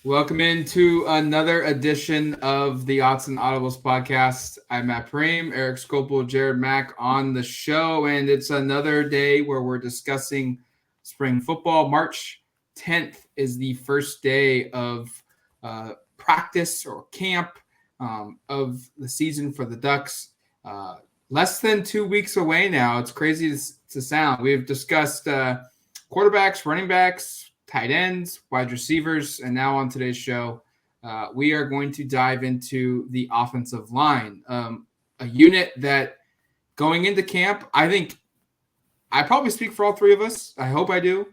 Welcome into another edition of the Autzen Audibles Podcast. I'm Matt Prehm, Erik Skopil, Jared Mack on the show, and it's another day where we're discussing spring football. March 10th is the first day of practice or camp of the season for the Ducks. Less than 2 weeks away now. It's crazy to sound. We've discussed quarterbacks, running backs, tight ends, wide receivers, and now on today's show, we are going to dive into the offensive line, a unit that going into camp, I think I probably speak for all three of us. I hope I do.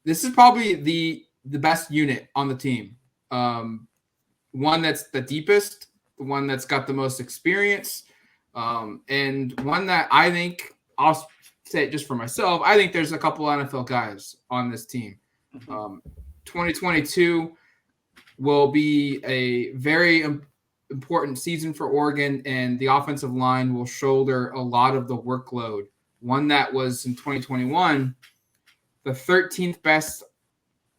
This is probably the best unit on the team. One that's the deepest, the one that's got the most experience, and one that I think I'll say it just for myself. I think there's a couple NFL guys on this team. 2022 will be a very important season for Oregon, and the offensive line will shoulder a lot of the workload. One that was in 2021 the 13th best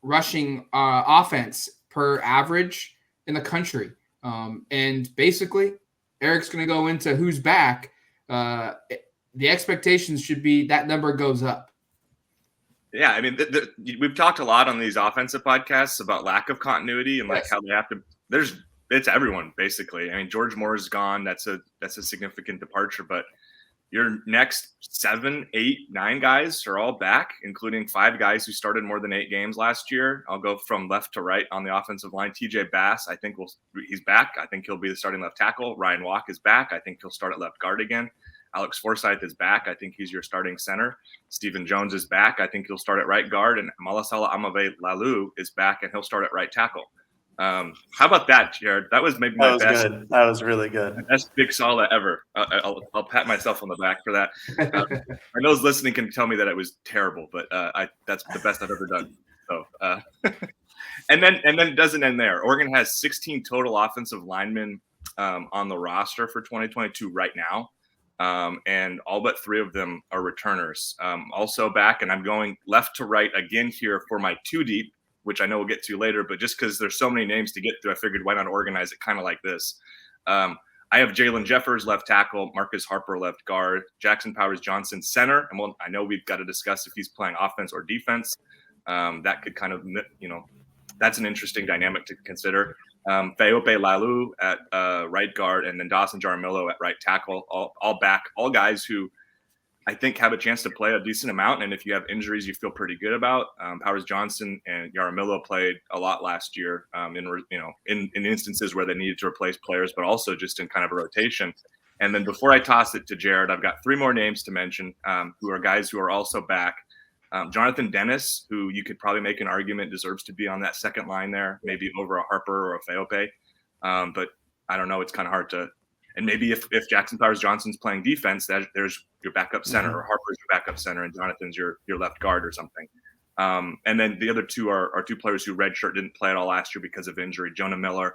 rushing offense per average in the country. And basically, Erik's going to go into who's back. The expectations should be that number goes up. Yeah, I mean, we've talked a lot on these offensive podcasts about lack of continuity and how they have to. It's everyone basically. I mean, George Moore is gone. That's a significant departure. But your next 7, 8, 9 guys are all back, including 5 guys who started more than 8 games last year. I'll go from left to right on the offensive line. TJ Bass, I think he's back. I think he'll be the starting left tackle. Ryan Walk is back. I think he'll start at left guard again. Alex Forsythe is back. I think he's your starting center. Stephen Jones is back. I think he'll start at right guard. And Malasala Amave-Lalu is back, and he'll start at right tackle. How about that, Jared? That was maybe my best. Good. That was really good. Best Big Sala ever. I'll pat myself on the back for that. I know those listening can tell me that it was terrible, but that's the best I've ever done. So, and then it doesn't end there. Oregon has 16 total offensive linemen on the roster for 2022 right now. And all but 3 of them are returners. Also back, and I'm going left to right again here for my 2 deep, which I know we'll get to later, but just because there's so many names to get through, I figured why not organize it kind of like this. I have Jalen Jeffers, left tackle, Marcus Harper, left guard, Jackson Powers-Johnson, center. And I know we've got to discuss if he's playing offense or defense. That could kind of, that's an interesting dynamic to consider. Feope Lalu at right guard, and then Dawson Jaramillo at right tackle, all back, all guys who I think have a chance to play a decent amount. And if you have injuries, you feel pretty good about. Powers Johnson and Jaramillo played a lot last year in instances where they needed to replace players, but also just in kind of a rotation. And then before I toss it to Jared, I've got 3 more names to mention who are guys who are also back. Jonathan Dennis, who you could probably make an argument deserves to be on that second line there, maybe over a Harper or a Feope. But I don't know. It's kind of hard to. And maybe if Jackson Powers-Johnson's playing defense, there's your backup center, or Harper's your backup center, and Jonathan's your left guard or something. And then the other 2 are 2 players who redshirt didn't play at all last year because of injury, Jonah Miller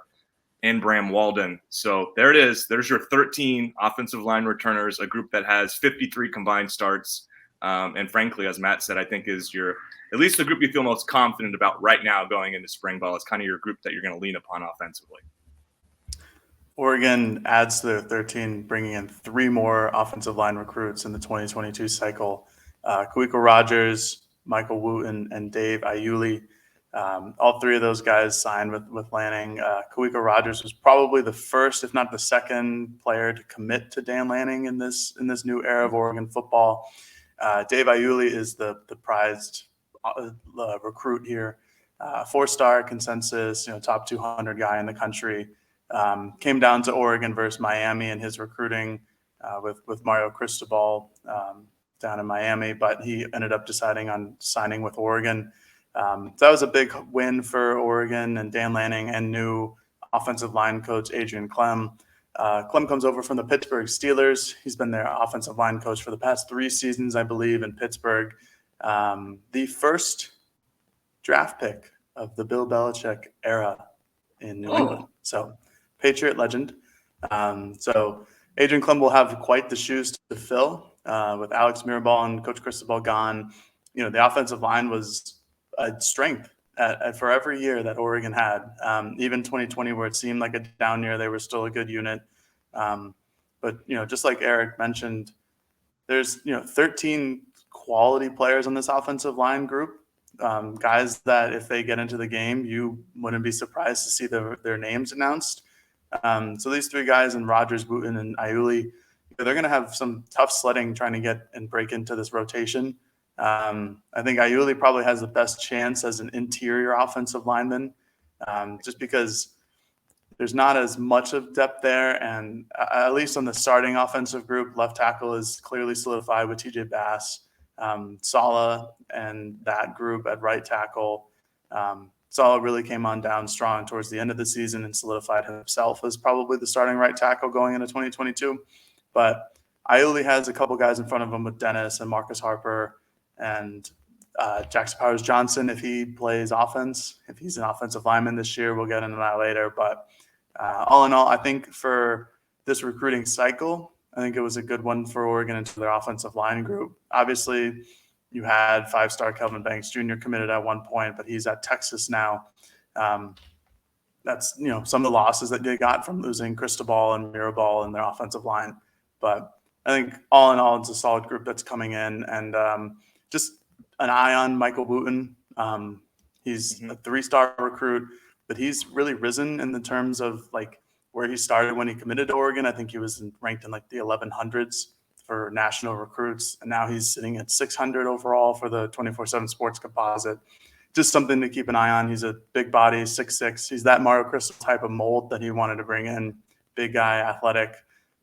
and Bram Walden. So there it is. There's your 13 offensive line returners, a group that has 53 combined starts. And frankly, as Matt said, I think is at least the group you feel most confident about right now going into spring ball. Is kind of your group that you're going to lean upon offensively. Oregon adds to their 13, bringing in 3 more offensive line recruits in the 2022 cycle. Kawika Rogers, Michael Wooten, and Dave Iuli. All 3 of those guys signed with Lanning. Kawika Rogers was probably the first, if not the second, player to commit to Dan Lanning in this new era of Oregon football. Dave Iuli is the prized recruit here. 4-star consensus, top 200 guy in the country. Came down to Oregon versus Miami in his recruiting with Mario Cristobal down in Miami, but he ended up deciding on signing with Oregon. So that was a big win for Oregon and Dan Lanning and new offensive line coach Adrian Clem. Clem comes over from the Pittsburgh Steelers. He's been their offensive line coach for the past 3 seasons, I believe, in Pittsburgh. The first draft pick of the Bill Belichick era in New England. So Patriot legend. So Adrian Clem will have quite the shoes to fill with Alex Mirabal and Coach Cristobal gone. The offensive line was a strength for every year that Oregon had. Even 2020, where it seemed like a down year, they were still a good unit. But just like Erik mentioned, there's 13 quality players on this offensive line group. Guys that if they get into the game, you wouldn't be surprised to see their names announced. So these three guys, and Rogers, Wooten, and Iuli, they're going to have some tough sledding trying to get and break into this rotation. I think Iuli probably has the best chance as an interior offensive lineman, just because there's not as much of depth there. And at least on the starting offensive group, left tackle is clearly solidified with TJ Bass, Sala, and that group at right tackle. Sala really came on down strong towards the end of the season and solidified himself as probably the starting right tackle going into 2022. But Iuli has a couple guys in front of him with Dennis and Marcus Harper and Jackson Powers Johnson if he plays offense. If he's an offensive lineman this year, we'll get into that later. But all in all, I think for this recruiting cycle, I think it was a good one for Oregon into their offensive line group. Obviously, you had five-star Kelvin Banks Jr. committed at one point, but he's at Texas now. That's some of the losses that they got from losing Cristobal and Mirabal in their offensive line. But I think all in all, it's a solid group that's coming in, and just an eye on Michael Wooten. He's a three-star recruit, but he's really risen in the terms of like where he started when he committed to Oregon. I think he was ranked in like the 1100s for national recruits, and now he's sitting at 600 overall for the 24/7 Sports Composite. Just something to keep an eye on. He's a big body, 6'6". He's that Mario Crystal type of mold that he wanted to bring in. Big guy, athletic.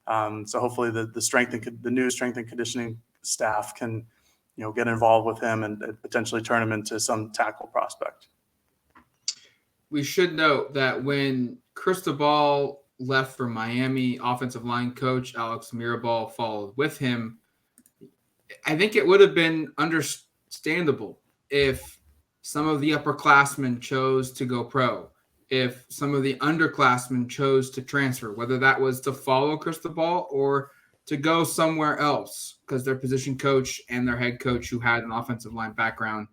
So hopefully the new strength and conditioning staff can get involved with him and potentially turn him into some tackle prospect. We should note that when Cristobal left for Miami, offensive line coach Alex Mirabal followed with him. I think it would have been understandable if some of the upperclassmen chose to go pro, if some of the underclassmen chose to transfer, whether that was to follow Cristobal or to go somewhere else because their position coach and their head coach, who had an offensive line background,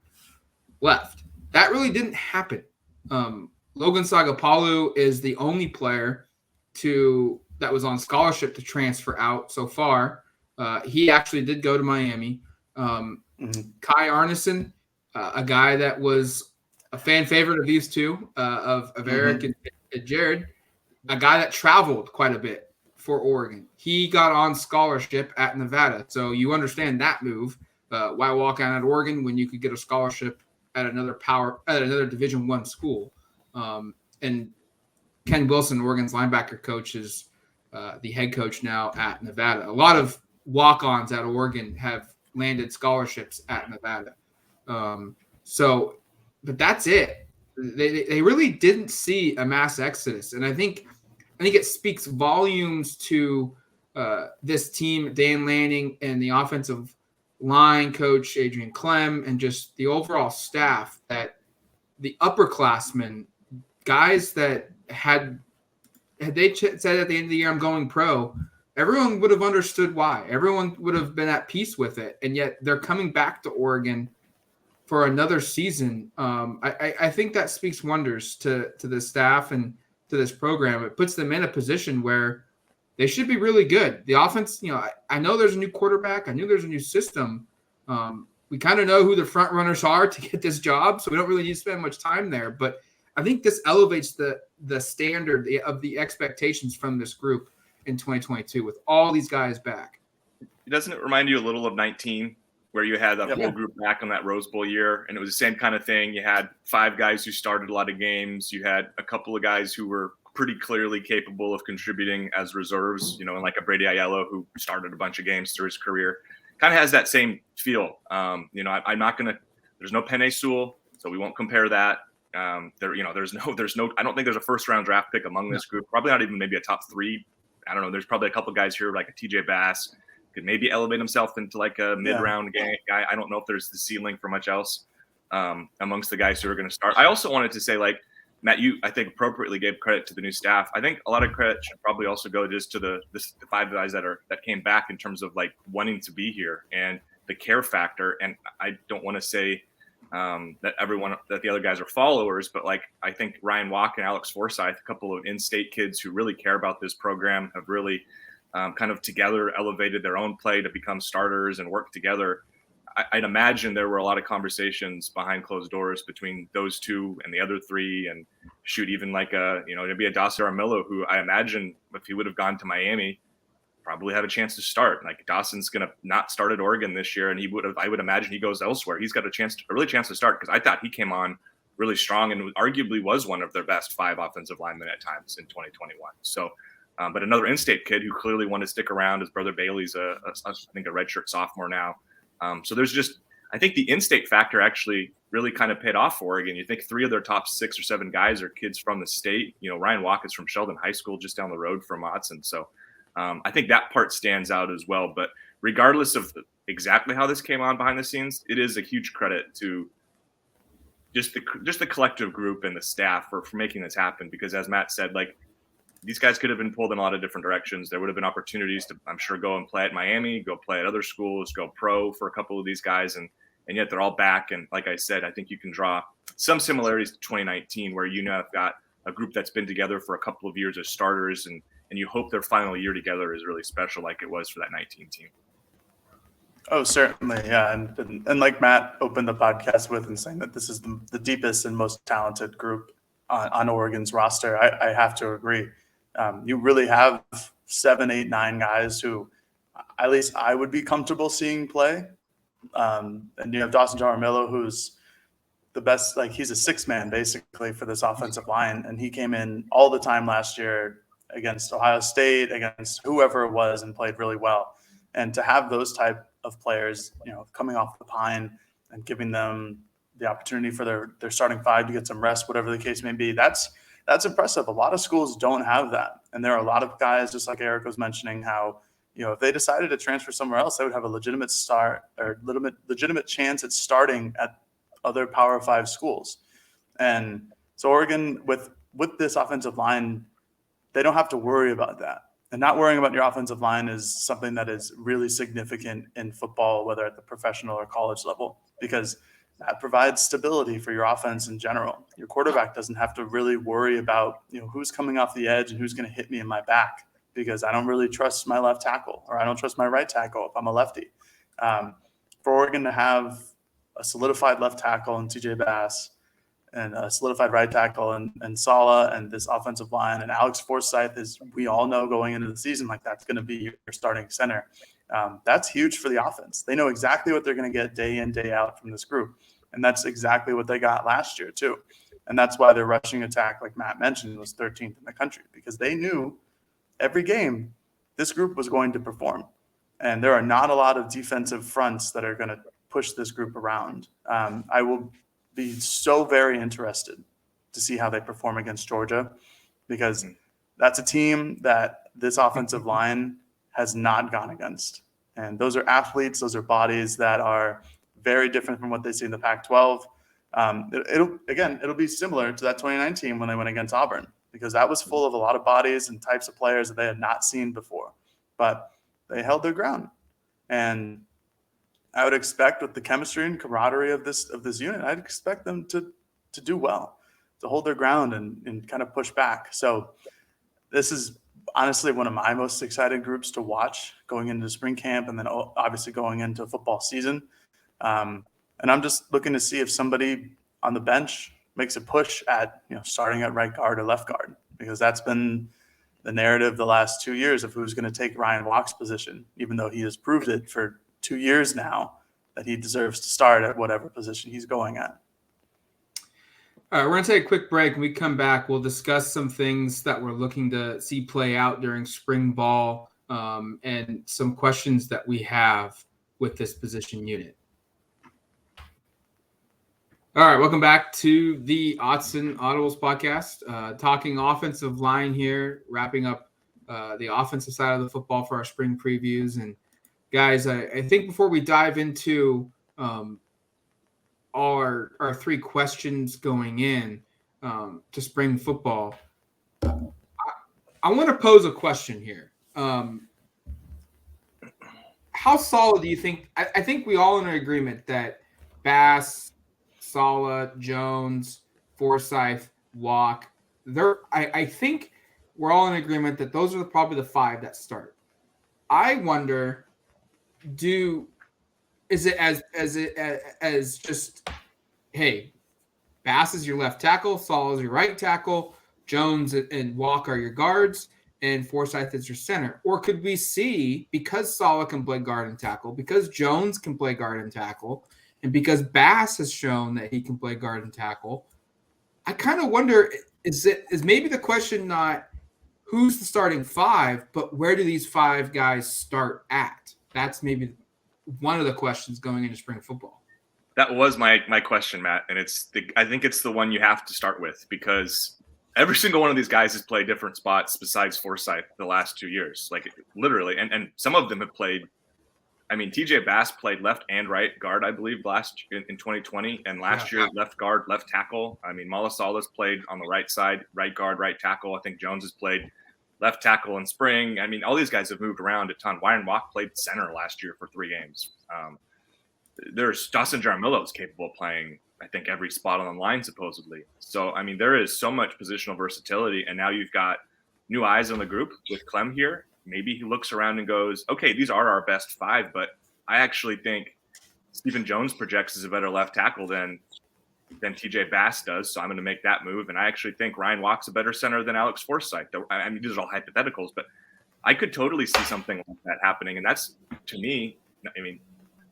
left. That really didn't happen. Logan Sagapalu is the only player that was on scholarship to transfer out so far. He actually did go to Miami. Kai Arneson, a guy that was a fan favorite of these two, of Erik and Jared, a guy that traveled quite a bit for Oregon. He got on scholarship at Nevada. So you understand that move. Why walk out at Oregon when you could get a scholarship at another Division I school? And Ken Wilson, Oregon's linebacker coach, is the head coach now at Nevada. A lot of walk-ons at Oregon have landed scholarships at Nevada. But that's it. They really didn't see a mass exodus, and I think it speaks volumes to this team, Dan Lanning, and the offensive line coach Adrian Clem, and just the overall staff, that the upperclassmen, guys that had they said at the end of the year, I'm going pro, everyone would have understood why. Everyone would have been at peace with it. And yet they're coming back to Oregon for another season. I think that speaks wonders to the staff and to this program. It puts them in a position where they should be really good. The offense, I know there's a new quarterback. I knew there's a new system. We kind of know who the front runners are to get this job, so we don't really need to spend much time there. But I think this elevates the standard of the expectations from this group in 2022 with all these guys back. Doesn't it remind you a little of 19, where you had that whole group back on that Rose Bowl year, and it was the same kind of thing? You had 5 guys who started a lot of games. You had a couple of guys who were pretty clearly capable of contributing as reserves, and like a Brady Aiello who started a bunch of games through his career. Kind of has that same feel. I'm not going to – there's no Penei Sewell, so we won't compare that. There's no. I don't think there's a first-round draft pick among this group. Probably not even maybe a top 3. I don't know. There's probably a couple guys here like a TJ Bass could maybe elevate himself into like a mid-round guy. I don't know if there's the ceiling for much else amongst the guys who are going to start. I also wanted to say, like, Matt, you I think appropriately gave credit to the new staff. I think a lot of credit should probably also go just to the 5 guys that came back in terms of like wanting to be here and the care factor. And I don't want to say that the other guys are followers, but like I think Ryan Walk and Alex Forsyth, a couple of in-state kids who really care about this program, have really kind of together elevated their own play to become starters and work together. I'd imagine there were a lot of conversations behind closed doors between those two and the other three, and shoot, even like maybe a Dawson Armillo, who I imagine if he would have gone to Miami, probably have a chance to start. Like Dawson's going to not start at Oregon this year, and I would imagine he goes elsewhere. He's got a really chance to start, because I thought he came on really strong and arguably was one of their best 5 offensive linemen at times in 2021. So, but another in-state kid who clearly wanted to stick around. His brother Bailey's I think a redshirt sophomore now. So there's just, I think the in-state factor actually really kind of paid off for Oregon. You think 3 of their top 6 or 7 guys are kids from the state. Ryan Walk is from Sheldon High School, just down the road from Autzen. So I think that part stands out as well. But regardless of exactly how this came on behind the scenes, it is a huge credit to just the collective group and the staff for making this happen. Because as Matt said, like, these guys could have been pulled in a lot of different directions. There would have been opportunities to, I'm sure, go and play at Miami, go play at other schools, go pro for a couple of these guys. And yet they're all back. And like I said, I think you can draw some similarities to 2019, where have got a group that's been together for a couple of years as starters, and you hope their final year together is really special, like it was for that 19 team. Oh, certainly. Yeah. And like Matt opened the podcast with, and saying that this is the deepest and most talented group on Oregon's roster, I have to agree. You really have 7, 8, 9 guys who at least I would be comfortable seeing play. And you have Dawson Jaramillo, who's the best, like he's a 6-man basically for this offensive line. And he came in all the time last year against Ohio State, against whoever it was, and played really well. And to have those type of players, coming off the pine and giving them the opportunity for their starting 5 to get some rest, whatever the case may be, that's impressive. A lot of schools don't have that. And there are a lot of guys, just like Erik was mentioning, how, if they decided to transfer somewhere else, they would have a legitimate legitimate chance at starting at other Power 5 schools. And so Oregon, with this offensive line, they don't have to worry about that. And not worrying about your offensive line is something that is really significant in football, whether at the professional or college level, because that provides stability for your offense in general. Your quarterback doesn't have to really worry about, who's coming off the edge and who's going to hit me in my back, because I don't really trust my left tackle, or I don't trust my right tackle if I'm a lefty. For Oregon to have a solidified left tackle in TJ Bass, and a solidified right tackle and Sala, and this offensive line, and Alex Forsyth, is, we all know going into the season, like that's going to be your starting center. That's huge for the offense. They know exactly what they're going to get day in, day out from this group. And that's exactly what they got last year too. And that's why their rushing attack, like Matt mentioned, was 13th in the country, because they knew every game this group was going to perform. And there are not a lot of defensive fronts that are going to push this group around. I will be so very interested to see how they perform against Georgia, because that's a team that this offensive line has not gone against. And those are athletes, those are bodies that are very different from what they see in the Pac-12. It'll be similar to that 2019 when they went against Auburn, because that was full of a lot of bodies and types of players that they had not seen before. But they held their ground. And I would expect, with the chemistry and camaraderie of this unit, I'd expect them to do well, to hold their ground and kind of push back. So this is honestly one of my most excited groups to watch going into spring camp, and then obviously going into football season. And I'm just looking to see if somebody on the bench makes a push at, starting at right guard or left guard, because that's been the narrative the last 2 years of who's going to take Ryan Walk's position, even though he has proved it for 2 years now that he deserves to start at whatever position he's going at. All right, we're going to take a quick break. When we come back, we'll discuss some things that we're looking to see play out during spring ball, and some questions that we have with this position unit. All right, welcome back to the Autzen Audibles Podcast. Talking offensive line here, wrapping up the offensive side of the football for our spring previews. And guys, I think before we dive into our 3 questions going in to spring football, I want to pose a question here. How solid do you think? I think we all are in agreement that Bass, Saleh, Jones, Forsyth, Walk. I think we're all in agreement that those are probably the 5 that start. I wonder, is it as just, hey, Bass is your left tackle, Saleh is your right tackle, Jones and Walk are your guards, and Forsyth is your center? Or could we see, because Saleh can play guard and tackle, because Jones can play guard and tackle, and because Bass has shown that he can play guard and tackle, I kind of wonder, is maybe the question not who's the starting 5, but where do these 5 guys start at? That's maybe one of the questions going into spring football. That was my question, Matt, and I think it's the one you have to start with, because every single one of these guys has played different spots besides Forsyth the last 2 years, like literally, and some of them have played. I mean, TJ Bass played left and right guard, I believe, in 2020, and last year left guard, left tackle. I mean, Malasalah's played on the right side, right guard, right tackle. I think Jones has played left tackle in spring. I mean, all these guys have moved around a ton. Ryan Walk played center last year for 3 games. There's Dawson Jaramillo is capable of playing, I think, every spot on the line, supposedly. So, I mean, there is so much positional versatility, and now you've got new eyes on the group with Clem here. Maybe he looks around and goes, okay, these are our best 5, but I actually think Stephen Jones projects as a better left tackle than TJ Bass does, so I'm going to make that move. And I actually think Ryan Walk's a better center than Alex Forsyth. I mean, these are all hypotheticals, but I could totally see something like that happening. And that's, to me, I mean,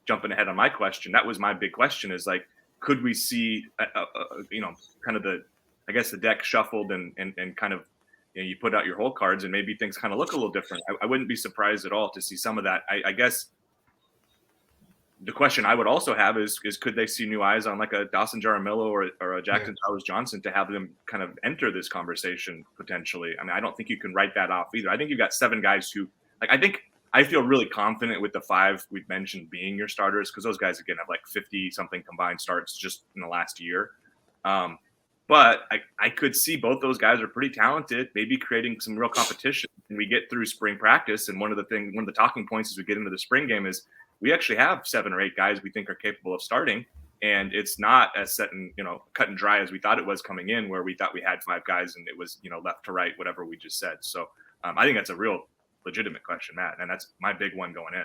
jumping ahead on my question, that was my big question, is like, could we see, kind of the deck shuffled and kind of, you put out your whole cards and maybe things kind of look a little different. I wouldn't be surprised at all to see some of that. I guess the question I would also have is could they see new eyes on like a Dawson Jaramillo or a Jackson Towers Johnson to have them kind of enter this conversation potentially? I mean, I don't think you can write that off either. I think you've got 7 guys who, like, I feel really confident with the 5 we've mentioned being your starters, because those guys, again, have like 50-something combined starts just in the last year. But I could see both those guys are pretty talented, maybe creating some real competition. And we get through spring practice, and one of the talking points as we get into the spring game is we actually have 7 or 8 guys we think are capable of starting, and it's not as cut and dry as we thought it was coming in, where we thought we had 5 guys and it was left to right, whatever we just said. So I think that's a real legitimate question, Matt, and that's my big one going in.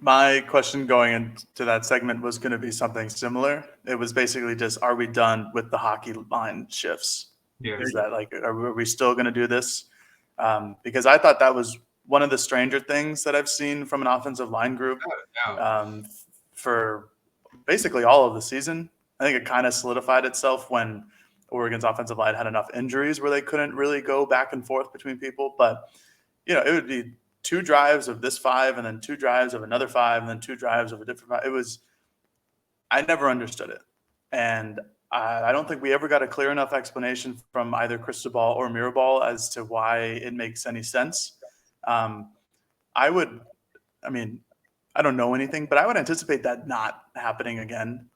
My question going into that segment was going to be something similar. It was basically just, are we done with the hockey line shifts? Yeah. Is that like, are we still going to do this? Because I thought that was one of the stranger things that I've seen from an offensive line group for basically all of the season. I think it kind of solidified itself when Oregon's offensive line had enough injuries where they couldn't really go back and forth between people. But, it would be 2 drives of this 5 and then 2 drives of another 5 and then 2 drives of a different 5. I never understood it. And I don't think we ever got a clear enough explanation from either Cristobal or Mirabal as to why it makes any sense. I don't know anything, but I would anticipate that not happening again,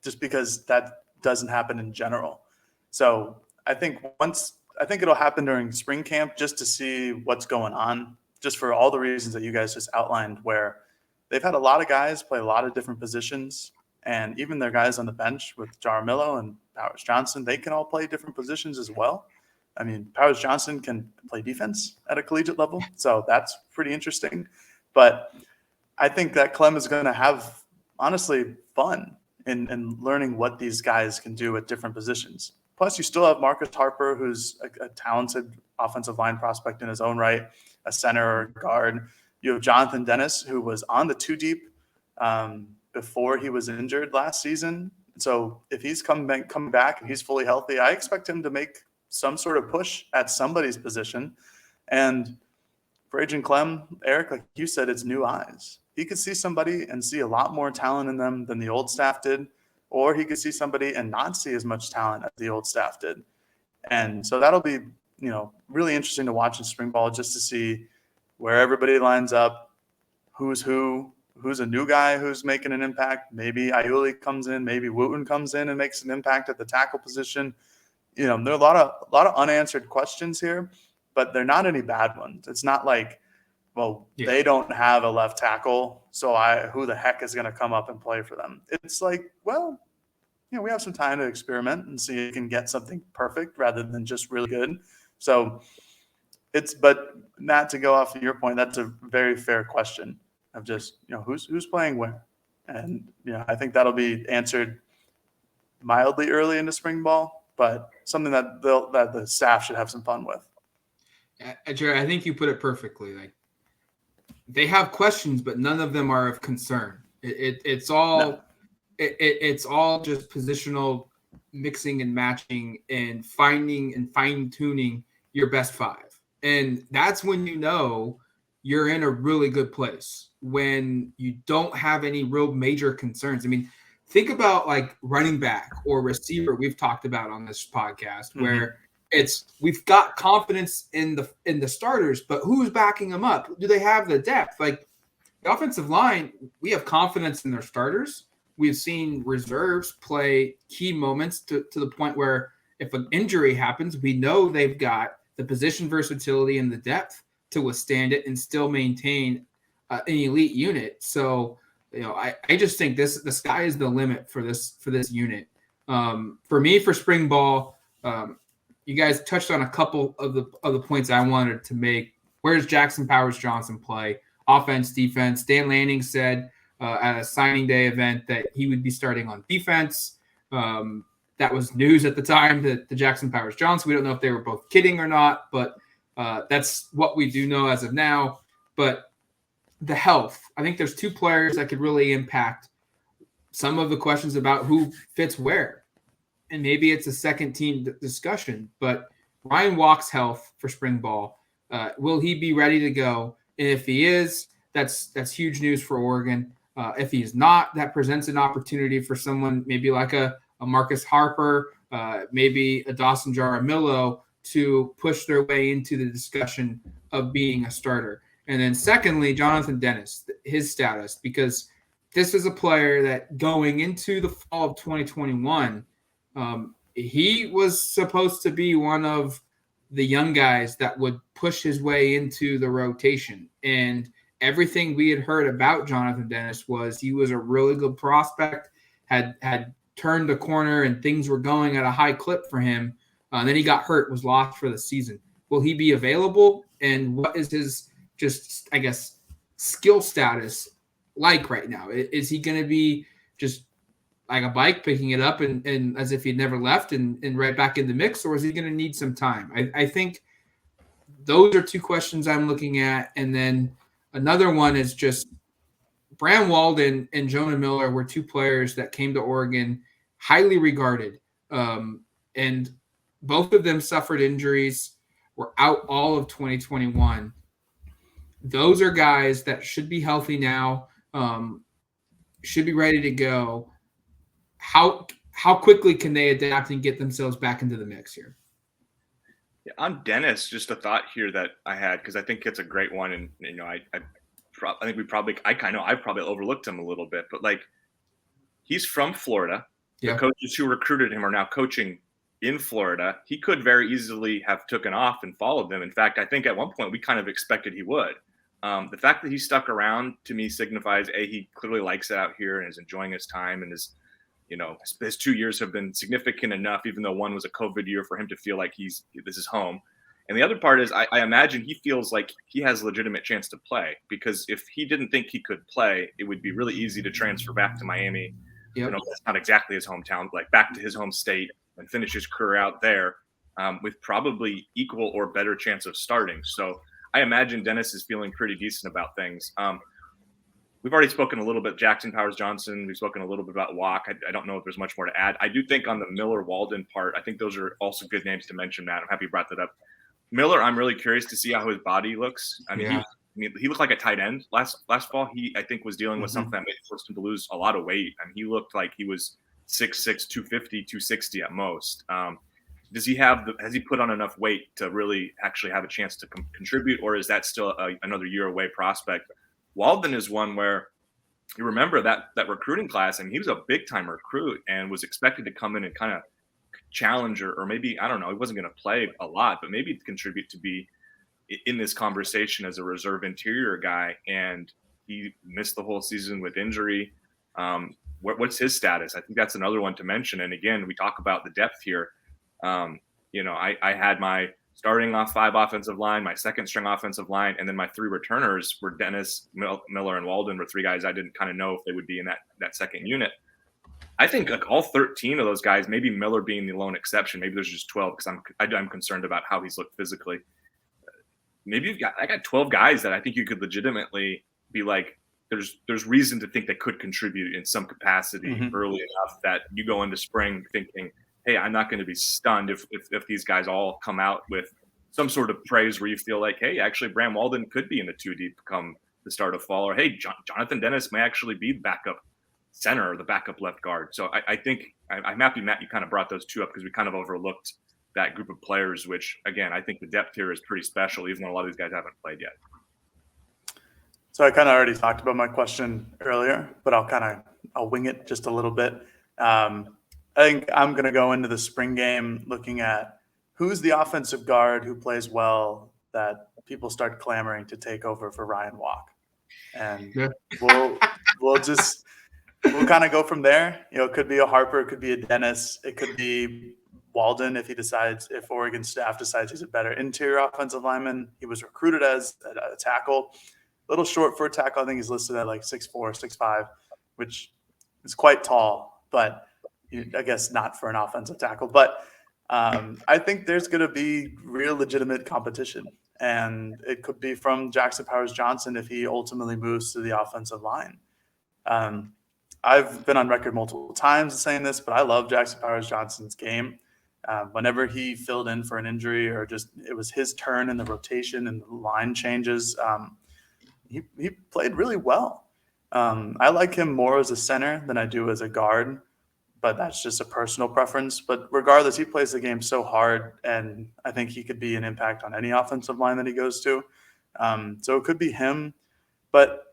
just because that doesn't happen in general. So I think it'll happen during spring camp just to see what's going on, just for all the reasons that you guys just outlined, where they've had a lot of guys play a lot of different positions, and even their guys on the bench with Jaramillo and Powers Johnson, they can all play different positions as well. I mean, Powers Johnson can play defense at a collegiate level, so that's pretty interesting. But I think that Clem is going to have, honestly, fun in learning what these guys can do at different positions. Plus, you still have Marcus Harper, who's a talented offensive line prospect in his own right, a center or guard. You have Jonathan Dennis, who was on the 2 deep before he was injured last season. So if he's coming back and he's fully healthy, I expect him to make some sort of push at somebody's position. And for Agent Clem, Erik, like you said, it's new eyes. He could see somebody and see a lot more talent in them than the old staff did, or he could see somebody and not see as much talent as the old staff did. And so that'll be, really interesting to watch in spring ball, just to see where everybody lines up, who's a new guy who's making an impact. Maybe Iuli comes in, maybe Wooten comes in and makes an impact at the tackle position. There are a lot of unanswered questions here, but they're not any bad ones. It's not like well, Yeah. they don't have a left tackle, so who the heck is going to come up and play for them? It's like, well, we have some time to experiment and see if we can get something perfect rather than just really good. So but Matt, to go off of your point, that's a very fair question of just, who's playing where. And, I think that'll be answered mildly early into spring ball, but something that the staff should have some fun with. Jared, I think you put it perfectly. Like, they have questions, but none of them are of concern. It's all it's all just positional mixing and matching and finding and fine tuning your best five, and that's when you're in a really good place, when you don't have any real major concerns. I mean, think about like running back or receiver we've talked about on this podcast, where we've got confidence in the starters, but who's backing them up? Do they have the depth? Like the offensive line, we have confidence in their starters. We've seen reserves play key moments to the point where if an injury happens, we know they've got the position versatility and the depth to withstand it and still maintain an elite unit. So, I just think the sky is the limit for this unit. For me, for spring ball, you guys touched on a couple of the points I wanted to make. Where does Jackson Powers-Johnson play? Offense, defense. Dan Lanning said at a signing day event that he would be starting on defense. That was news at the time, that the Jackson Powers-Johnson. We don't know if they were both kidding or not, but that's what we do know as of now. But the health, I think there's two players that could really impact some of the questions about who fits where. And maybe it's a second team discussion, but Ryan Walk's health for spring ball, will he be ready to go? And if he is, that's huge news for Oregon. If he's not, that presents an opportunity for someone maybe like a Marcus Harper, maybe a Dawson Jaramillo to push their way into the discussion of being a starter. And then secondly, Jonathan Dennis, his status, because this is a player that going into the fall of 2021, he was supposed to be one of the young guys that would push his way into the rotation. And everything we had heard about Jonathan Dennis was he was a really good prospect, had turned the corner and things were going at a high clip for him. Then he got hurt, was lost for the season. Will he be available? And what is his just, I guess, skill status like right now? Is he going to be just like a bike, picking it up and as if he'd never left and right back in the mix, or is he going to need some time? I think those are two questions I'm looking at. And then another one is just Bram Walden and Jonah Miller were two players that came to Oregon, highly regarded. And both of them suffered injuries, were out all of 2021. Those are guys that should be healthy now, should be ready to go. How quickly can they adapt and get themselves back into the mix here? Yeah, on Dennis, just a thought here that I had, because I think it's a great one, and I think I've probably overlooked him a little bit, but like, he's from Florida. Yeah. The coaches who recruited him are now coaching in Florida. He could very easily have taken off and followed them. In fact, I think at one point we kind of expected he would. The fact that he stuck around to me signifies he clearly likes it out here and is enjoying his time, and his 2 years have been significant enough, even though one was a COVID year, for him to feel like this is home. And the other part is I imagine he feels like he has a legitimate chance to play, because if he didn't think he could play, it would be really easy to transfer back to Miami. Yep. That's not exactly his hometown, like back to his home state and finish his career out there with probably equal or better chance of starting. So I imagine Dennis is feeling pretty decent about things. We've already spoken a little bit Jackson Powers-Johnson. We've spoken a little bit about Walk. I don't know if there's much more to add. I do think on the Miller-Walden part, I think those are also good names to mention, Matt. I'm happy you brought that up. Miller, I'm really curious to see how his body looks. I mean, he looked like a tight end last fall. He, I think, was dealing with something that forced him to lose a lot of weight. I mean, he looked like he was 6'6", 250, 260 at most. Has he put on enough weight to really actually have a chance to contribute, or is that still another year away prospect? Walden is one where you remember that recruiting class, and he was a big time recruit and was expected to come in and kind of challenge or maybe, I don't know, he wasn't going to play a lot, but maybe contribute to be in this conversation as a reserve interior guy, and he missed the whole season with injury. What's his status? I think that's another one to mention. And again, we talk about the depth here. I had my starting off 5 offensive line, my second string offensive line, and then my 3 returners were Dennis, Miller, and Walden were 3 guys I didn't kind of know if they would be in that second unit. I think like all 13 of those guys, maybe Miller being the lone exception, maybe there's just 12 because I'm concerned about how he's looked physically. Maybe I got 12 guys that I think you could legitimately be like, there's reason to think they could contribute in some capacity early enough that you go into spring thinking, hey, I'm not going to be stunned if these guys all come out with some sort of praise where you feel like, hey, actually Bram Walden could be in the 2 deep come the start of fall, or hey, Jonathan Dennis may actually be the backup center or the backup left guard. So I think I'm happy, Matt, you kind of brought those 2 up because we kind of overlooked that group of players, which again, I think the depth here is pretty special, even though a lot of these guys haven't played yet. So I kind of already talked about my question earlier, but I'll wing it just a little bit. I think I'm going to go into the spring game looking at who's the offensive guard who plays well that people start clamoring to take over for Ryan Walk. And we'll kind of go from there. It could be a Harper, it could be a Dennis, it could be Walden if Oregon staff decides he's a better interior offensive lineman. He was recruited as a tackle. A little short for a tackle. I think he's listed at like 6'4", 6'5", which is quite tall, but I guess not for an offensive tackle. But I think there's going to be real legitimate competition, and it could be from Jackson Powers-Johnson if he ultimately moves to the offensive line. I've been on record multiple times saying this, but I love Jackson Powers-Johnson's game. Whenever he filled in for an injury or just it was his turn in the rotation and the line changes, he played really well. I like him more as a center than I do as a guard, but that's just a personal preference. But regardless, he plays the game so hard, and I think he could be an impact on any offensive line that he goes to. So it could be him. But,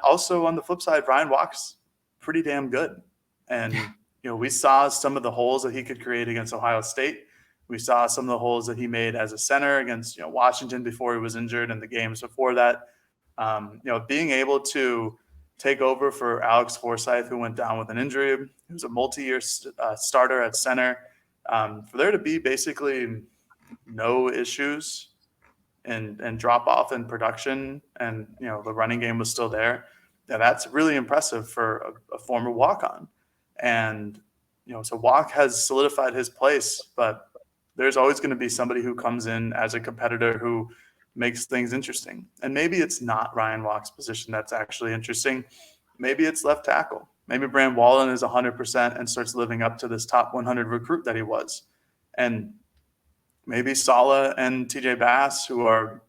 also on the flip side, Ryan Walk's pretty damn good. And, we saw some of the holes that he could create against Ohio State. We saw some of the holes that he made as a center against, Washington before he was injured and the games before that. Being able to take over for Alex Forsythe, who went down with an injury, he was a multi-year starter at center. For there to be basically no issues and drop off in production, and the running game was still there. Yeah, that's really impressive for a former walk-on. And so Walk has solidified his place, but there's always going to be somebody who comes in as a competitor who makes things interesting. And maybe it's not Ryan Walk's position that's actually interesting. Maybe it's left tackle. Maybe Bram Walden is 100% and starts living up to this top 100 recruit that he was. And maybe Sala and TJ Bass, who are,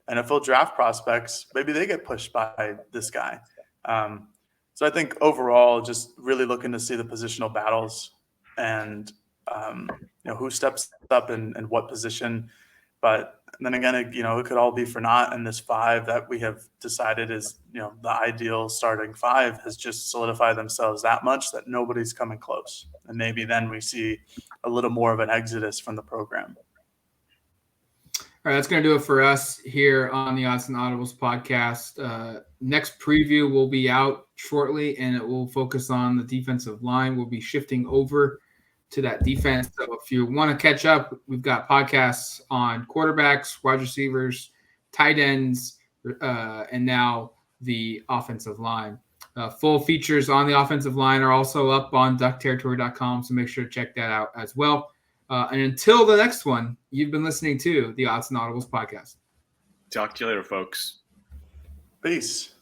NFL draft prospects, maybe they get pushed by this guy. So I think overall, just really looking to see the positional battles and, who steps up and what position. But then again, it could all be for naught. And this 5 that we have decided is, the ideal starting 5 has just solidified themselves that much that nobody's coming close. And maybe then we see a little more of an exodus from the program. All right, that's going to do it for us here on the Autzen Audibles podcast. Next preview will be out shortly, and it will focus on the defensive line. We'll be shifting over to that defense. So if you want to catch up, we've got podcasts on quarterbacks, wide receivers, tight ends, and now the offensive line. Full features on the offensive line are also up on duckterritory.com, so make sure to check that out as well. And until the next one, you've been listening to the Autzen Audibles podcast. Talk to you later, folks. Peace.